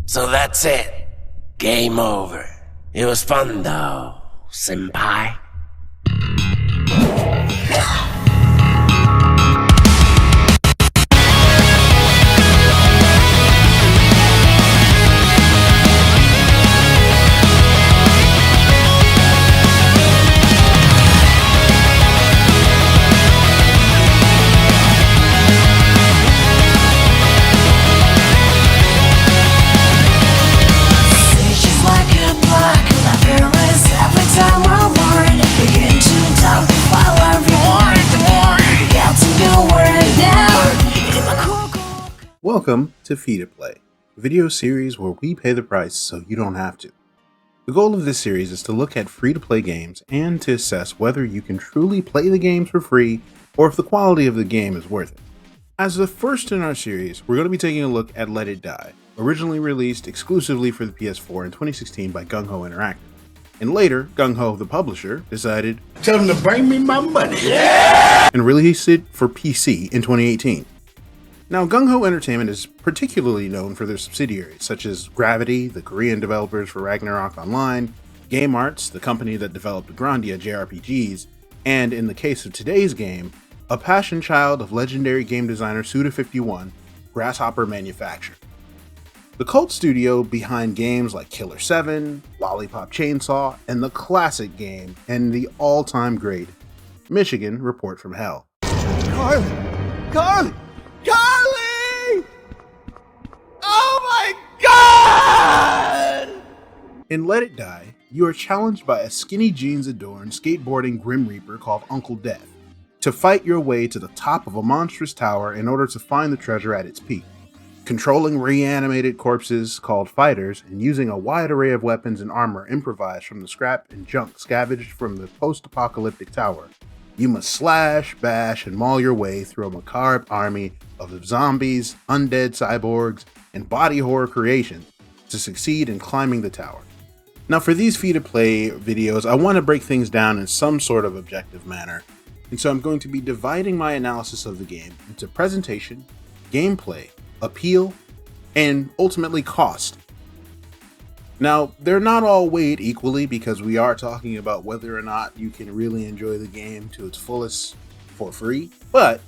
So that's it. Game over. It was fun though, Sen-pi. Welcome to Free to Play, a video series where we pay the price so you don't have to. The goal of this series is to look at free-to-play games and to assess whether you can truly play the games for free or if the quality of the game is worth it. As the first in our series, we're going to be taking a look at Let It Die, originally released exclusively for the PS4 in 2016 by Gung Ho Interactive. And later, Gung Ho, the publisher, decided, "Tell them to bring me my money," and released it for PC in 2018. Now, Gung Ho Entertainment is particularly known for their subsidiaries, such as Gravity, the Korean developers for Ragnarok Online, Game Arts, the company that developed Grandia JRPGs, and in the case of today's game, a passion child of legendary game designer Suda51, Grasshopper Manufacture. The cult studio behind games like Killer 7, Lollipop Chainsaw, and the classic game, and the all-time great Michigan Report from Hell. Carly! Oh my God! In Let It Die, you are challenged by a skinny jeans-adorned skateboarding Grim Reaper called Uncle Death to fight your way to the top of a monstrous tower in order to find the treasure at its peak. Controlling reanimated corpses called fighters and using a wide array of weapons and armor improvised from the scrap and junk scavenged from the post-apocalyptic tower, you must slash, bash, and maul your way through a macabre army of zombies, undead cyborgs, and body horror creations to succeed in climbing the tower. Now for these free-to-play videos, I want to break things down in some sort of objective manner, and so I'm going to be dividing my analysis of the game into presentation, gameplay, appeal, and ultimately cost. Now, they're not all weighed equally because we are talking about whether or not you can really enjoy the game to its fullest for free, but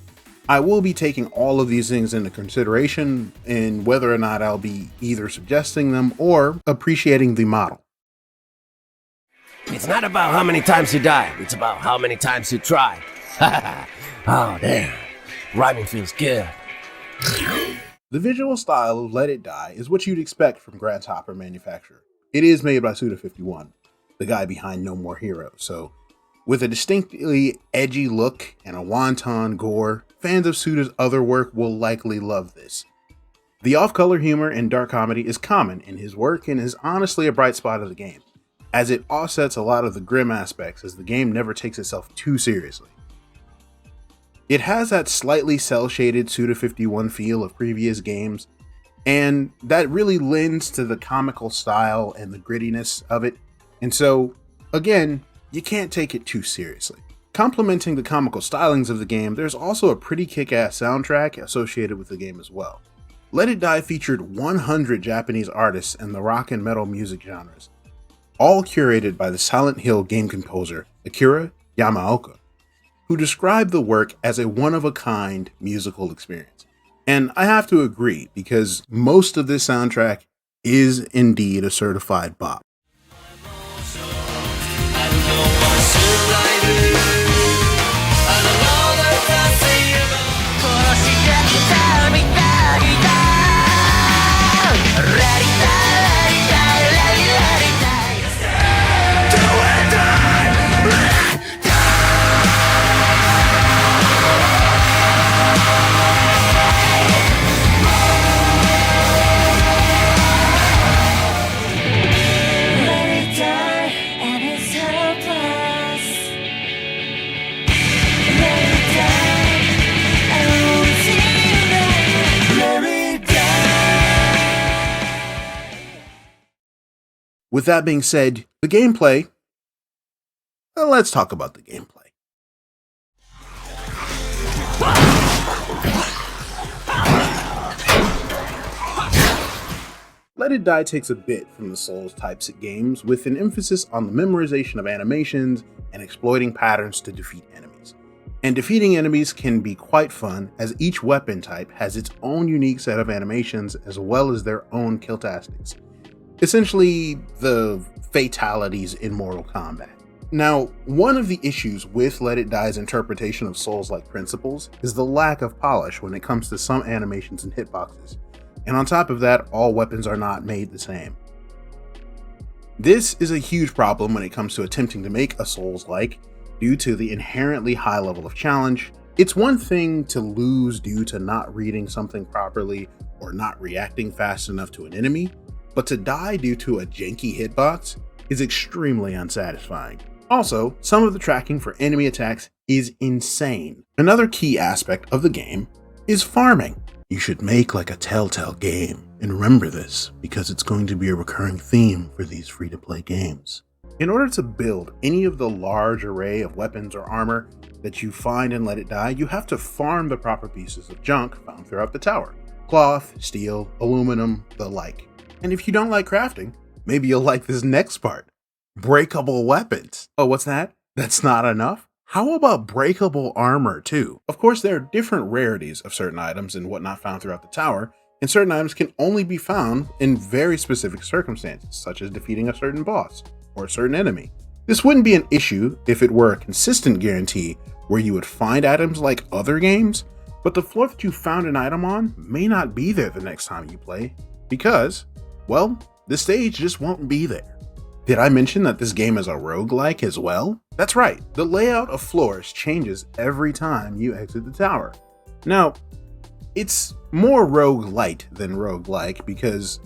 I will be taking all of these things into consideration in whether or not I'll be either suggesting them or appreciating the model. It's not about how many times you die, it's about how many times you try. Oh damn, rhyming feels good. The visual style of Let It Die is what you'd expect from Grasshopper Manufacture. It is made by Suda51, the guy behind No More Heroes, so with a distinctly edgy look and a wanton gore, fans of Suda's other work will likely love this. The off-color humor and dark comedy is common in his work and is honestly a bright spot of the game, as it offsets a lot of the grim aspects as the game never takes itself too seriously. It has that slightly cel-shaded Suda51 feel of previous games, and that really lends to the comical style and the grittiness of it, and so, again, you can't take it too seriously. Complementing the comical stylings of the game, there's also a pretty kick-ass soundtrack associated with the game as well. Let It Die featured 100 Japanese artists in the rock and metal music genres, all curated by the Silent Hill game composer Akira Yamaoka, who described the work as a one-of-a-kind musical experience. And I have to agree, because most of this soundtrack is indeed a certified bop. With that being said, the gameplay, let's talk about the gameplay. Let It Die takes a bit from the Souls types of games with an emphasis on the memorization of animations and exploiting patterns to defeat enemies. And defeating enemies can be quite fun, as each weapon type has its own unique set of animations as well as their own killtastics. Essentially, the fatalities in Mortal Kombat. Now, one of the issues with Let It Die's interpretation of Souls-like principles is the lack of polish when it comes to some animations and hitboxes. And on top of that, all weapons are not made the same. This is a huge problem when it comes to attempting to make a Souls-like due to the inherently high level of challenge. It's one thing to lose due to not reading something properly or not reacting fast enough to an enemy, but to die due to a janky hitbox is extremely unsatisfying. Also, some of the tracking for enemy attacks is insane. Another key aspect of the game is farming. You should make like a Telltale game, and remember this because it's going to be a recurring theme for these free-to-play games. In order to build any of the large array of weapons or armor that you find in Let It Die, you have to farm the proper pieces of junk found throughout the tower. Cloth, steel, aluminum, the like. And if you don't like crafting, maybe you'll like this next part. Breakable weapons. Oh, what's that? That's not enough? How about breakable armor too? Of course, there are different rarities of certain items and whatnot found throughout the tower, and certain items can only be found in very specific circumstances, such as defeating a certain boss or a certain enemy. This wouldn't be an issue if it were a consistent guarantee where you would find items like other games, but the floor that you found an item on may not be there the next time you play, because, well, the stage just won't be there. Did I mention that this game is a roguelike as well? That's right, the layout of floors changes every time you exit the tower. Now, it's more roguelite than roguelike because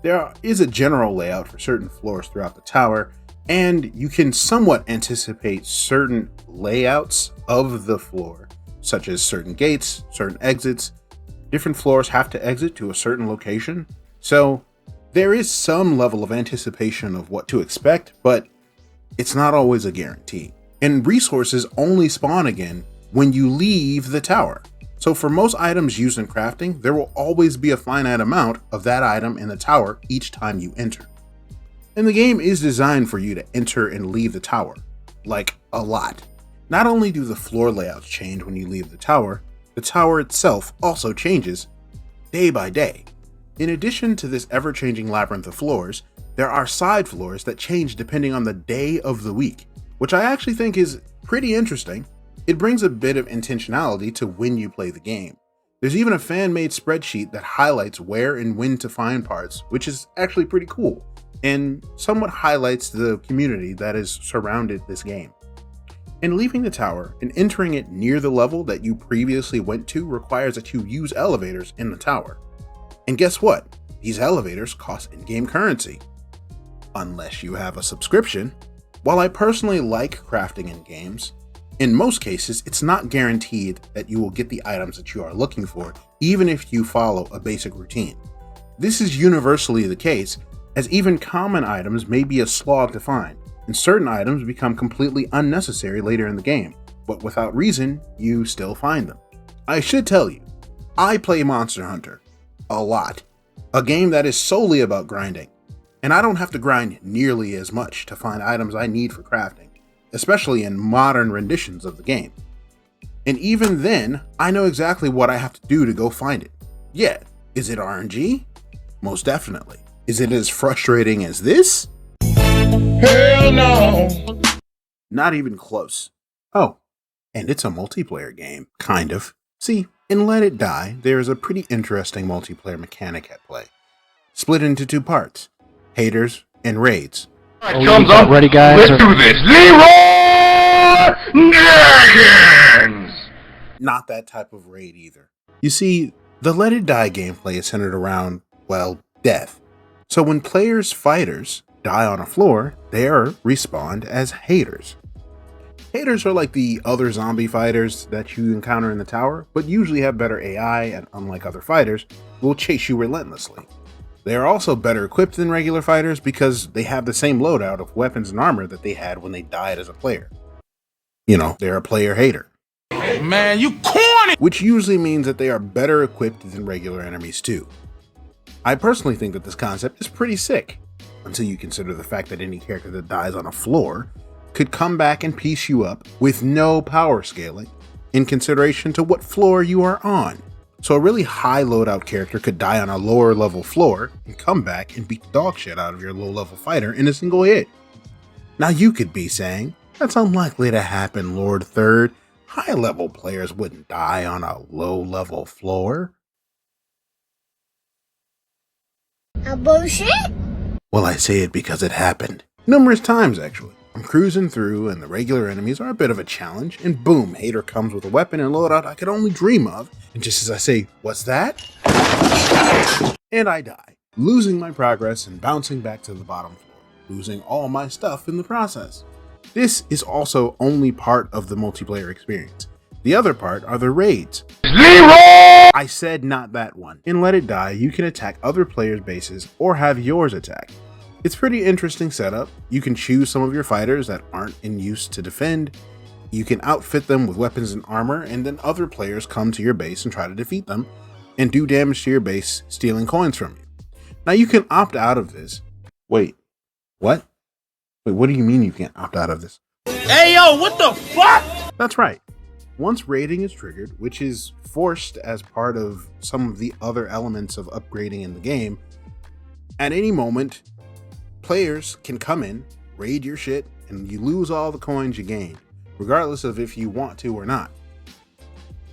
there is a general layout for certain floors throughout the tower, and you can somewhat anticipate certain layouts of the floor, such as certain gates, certain exits. Different floors have to exit to a certain location, so there is some level of anticipation of what to expect, but it's not always a guarantee. And resources only spawn again when you leave the tower. So for most items used in crafting, there will always be a finite amount of that item in the tower each time you enter. And the game is designed for you to enter and leave the tower, like a lot. Not only do the floor layouts change when you leave the tower itself also changes day by day. In addition to this ever-changing labyrinth of floors, there are side floors that change depending on the day of the week, which I actually think is pretty interesting. It brings a bit of intentionality to when you play the game. There's even a fan-made spreadsheet that highlights where and when to find parts, which is actually pretty cool, and somewhat highlights the community that has surrounded this game. And leaving the tower and entering it near the level that you previously went to requires that you use elevators in the tower. And guess what? These elevators cost in-game currency. Unless you have a subscription. While I personally like crafting in games, in most cases it's not guaranteed that you will get the items that you are looking for, even if you follow a basic routine. This is universally the case, as even common items may be a slog to find, and certain items become completely unnecessary later in the game, but without reason, you still find them. I should tell you, I play Monster Hunter a lot, a game that is solely about grinding, and I don't have to grind nearly as much to find items I need for crafting, especially in modern renditions of the game. And even then, I know exactly what I have to do to go find it. Yeah, is it RNG? Most definitely. Is it as frustrating as this? Hell no! Not even close. Oh, and it's a multiplayer game, kind of. See, in Let It Die, there is a pretty interesting multiplayer mechanic at play. Split into two parts, haters and raids. Alright, thumbs up. Ready, guys? Let's do this. Leroy Jenkins! Not that type of raid either. You see, the Let It Die gameplay is centered around, well, death. So when fighters die on a floor, they are respawned as haters. Haters are like the other zombie fighters that you encounter in the tower, but usually have better AI and, unlike other fighters, will chase you relentlessly. They are also better equipped than regular fighters because they have the same loadout of weapons and armor that they had when they died as a player. You know, they're a player hater. Man, you corny! Which usually means that they are better equipped than regular enemies too. I personally think that this concept is pretty sick, until you consider the fact that any character that dies on a floor could come back and piece you up with no power scaling in consideration to what floor you are on. So a really high loadout character could die on a lower level floor and come back and beat the dog shit out of your low level fighter in a single hit. Now you could be saying, that's unlikely to happen, Lord Third. High level players wouldn't die on a low level floor. A bullshit? Well, I say it because it happened. Numerous times, actually. I'm cruising through and the regular enemies are a bit of a challenge, and boom, Hater comes with a weapon and loadout I could only dream of, and just as I say, what's that? And I die, losing my progress and bouncing back to the bottom floor, losing all my stuff in the process. This is also only part of the multiplayer experience. The other part are the raids. Zero! I said not that one. In Let It Die, you can attack other players' bases or have yours attacked. It's pretty interesting setup. You can choose some of your fighters that aren't in use to defend. You can outfit them with weapons and armor, and then other players come to your base and try to defeat them and do damage to your base, stealing coins from you. Now you can opt out of this. Wait, what? Wait, what do you mean you can't opt out of this? Hey, yo, what the fuck? That's right. Once raiding is triggered, which is forced as part of some of the other elements of upgrading in the game, at any moment, players can come in, raid your shit, and you lose all the coins you gain, regardless of if you want to or not.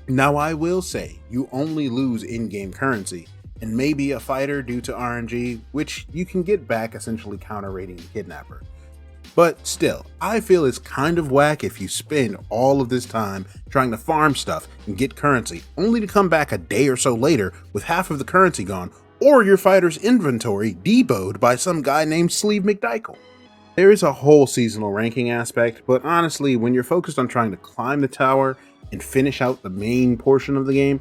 Now I will say, you only lose in-game currency, and maybe a fighter due to RNG, which you can get back essentially counter-raiding the kidnapper. But still, I feel it's kind of whack if you spend all of this time trying to farm stuff and get currency, only to come back a day or so later with half of the currency gone, or your fighter's inventory debowed by some guy named Sleeve McDykel. There is a whole seasonal ranking aspect, but honestly, when you're focused on trying to climb the tower and finish out the main portion of the game,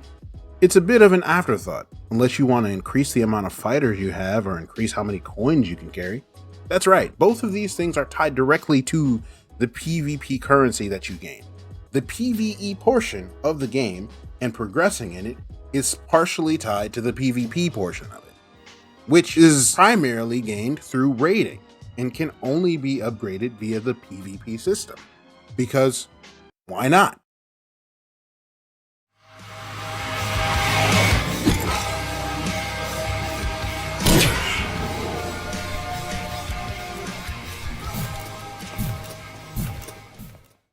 it's a bit of an afterthought, unless you want to increase the amount of fighters you have or increase how many coins you can carry. That's right, both of these things are tied directly to the PvP currency that you gain. The PvE portion of the game and progressing in it is partially tied to the PvP portion of it, which is primarily gained through raiding and can only be upgraded via the PvP system. Because why not?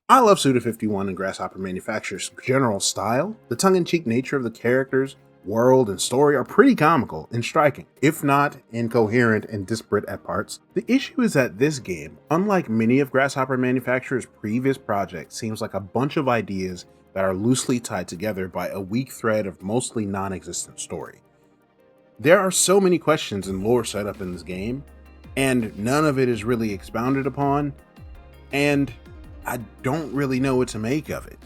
I love Suda51 and Grasshopper Manufacture's general style. The tongue-in-cheek nature of the characters, world, and story are pretty comical and striking, if not incoherent and disparate at parts. The issue is that this game, unlike many of Grasshopper Manufacture's previous projects, seems like a bunch of ideas that are loosely tied together by a weak thread of mostly non-existent story. There are so many questions and lore set up in this game, and none of it is really expounded upon, and I don't really know what to make of it.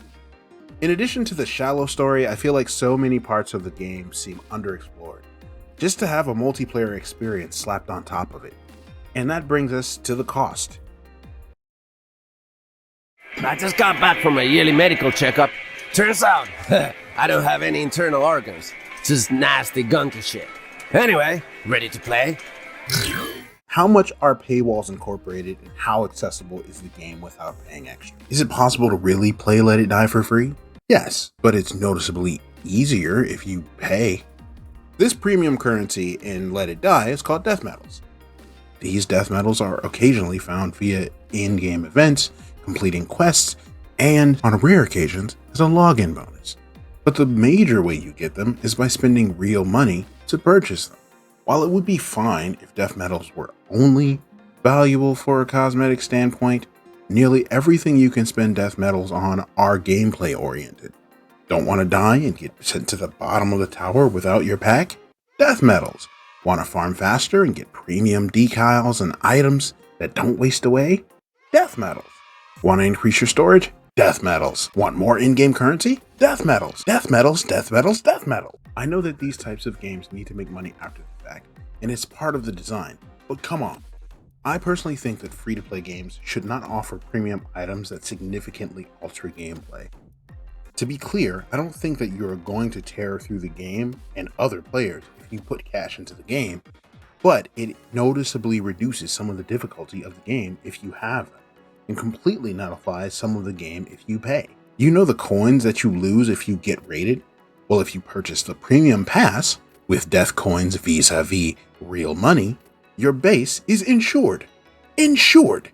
In addition to the shallow story, I feel like so many parts of the game seem underexplored, just to have a multiplayer experience slapped on top of it. And that brings us to the cost. I just got back from a yearly medical checkup. Turns out, I don't have any internal organs. Just nasty gunky shit. Anyway, ready to play? How much are paywalls incorporated, and how accessible is the game without paying extra? Is it possible to really play Let It Die for free? Yes, but it's noticeably easier if you pay. This premium currency in Let It Die is called death medals. These death medals are occasionally found via in-game events, completing quests, and on rare occasions as a login bonus. But the major way you get them is by spending real money to purchase them. While it would be fine if death medals were only valuable for a cosmetic standpoint, nearly everything you can spend death medals on are gameplay oriented. Don't want to die and get sent to the bottom of the tower without your pack? Death medals. Want to farm faster and get premium decals and items that don't waste away? Death medals. Want to increase your storage? Death medals. Want more in-game currency? Death medals. Death medals, death medals, death medal. I know that these types of games need to make money after the fact, and it's part of the design, but come on. I personally think that free-to-play games should not offer premium items that significantly alter gameplay. To be clear, I don't think that you're going to tear through the game and other players if you put cash into the game, but it noticeably reduces some of the difficulty of the game if you have them, and completely nullifies some of the game if you pay. You know the coins that you lose if you get raided? Well, if you purchase the premium pass with death coins vis-a-vis real money, your base is insured. Insured!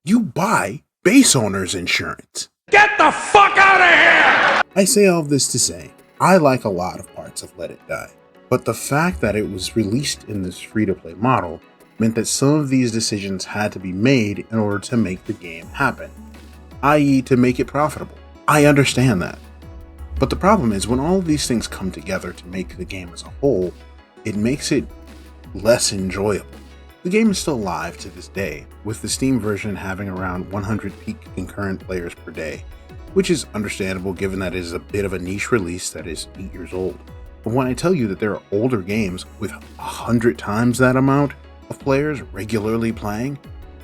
You buy base owner's insurance. Get the fuck out of here! I say all of this to say, I like a lot of parts of Let It Die, but the fact that it was released in this free-to-play model meant that some of these decisions had to be made in order to make the game happen, i.e. to make it profitable. I understand that. But the problem is, when all of these things come together to make the game as a whole, it makes it less enjoyable. The game is still live to this day, with the Steam version having around 100 peak concurrent players per day, which is understandable given that it is a bit of a niche release that is 8 years old. But when I tell you that there are older games with 100 times that amount of players regularly playing,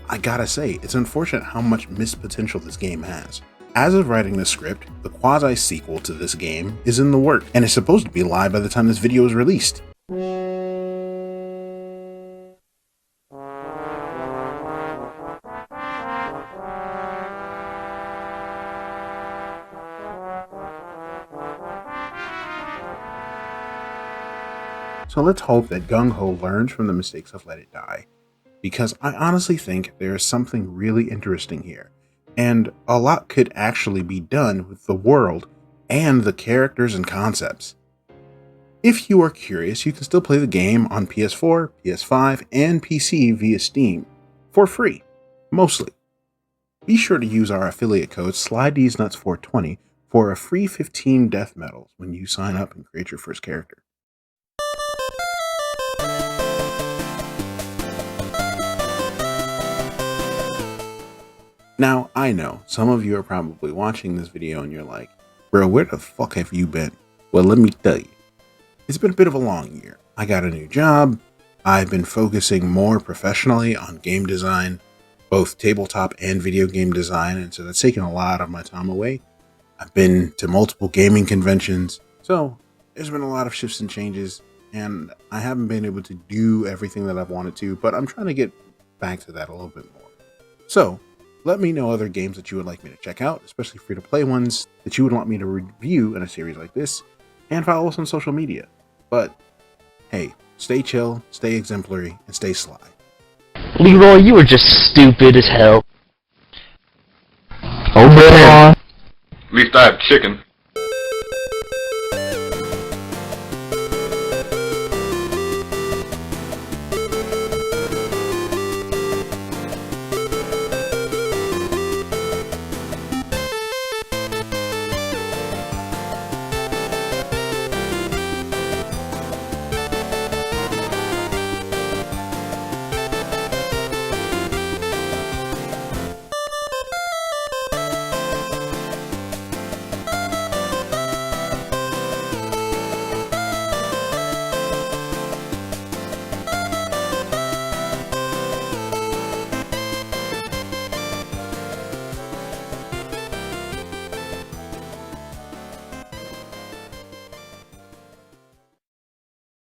I gotta say, it's unfortunate how much missed potential this game has. As of writing this script, the quasi-sequel to this game is in the works, and is supposed to be live by the time this video is released. So let's hope that Gung Ho learns from the mistakes of Let It Die, because I honestly think there is something really interesting here, and a lot could actually be done with the world and the characters and concepts. If you are curious, you can still play the game on PS4, PS5, and PC via Steam, for free, mostly. Be sure to use our affiliate code SLYDnuts420 for a free 15 death medals when you sign up and create your first character. Now, I know, some of you are probably watching this video and you're like, bro, where the fuck have you been? Well, let me tell you. It's been a bit of a long year. I got a new job. I've been focusing more professionally on game design, both tabletop and video game design, and so that's taken a lot of my time away. I've been to multiple gaming conventions, so there's been a lot of shifts and changes, and I haven't been able to do everything that I've wanted to, but I'm trying to get back to that a little bit more. So, let me know other games that you would like me to check out, especially free-to-play ones that you would want me to review in a series like this, and follow us on social media. But, hey, stay chill, stay exemplary, and stay sly. Leroy, you were just stupid as hell. Oh, man. At least I have chicken.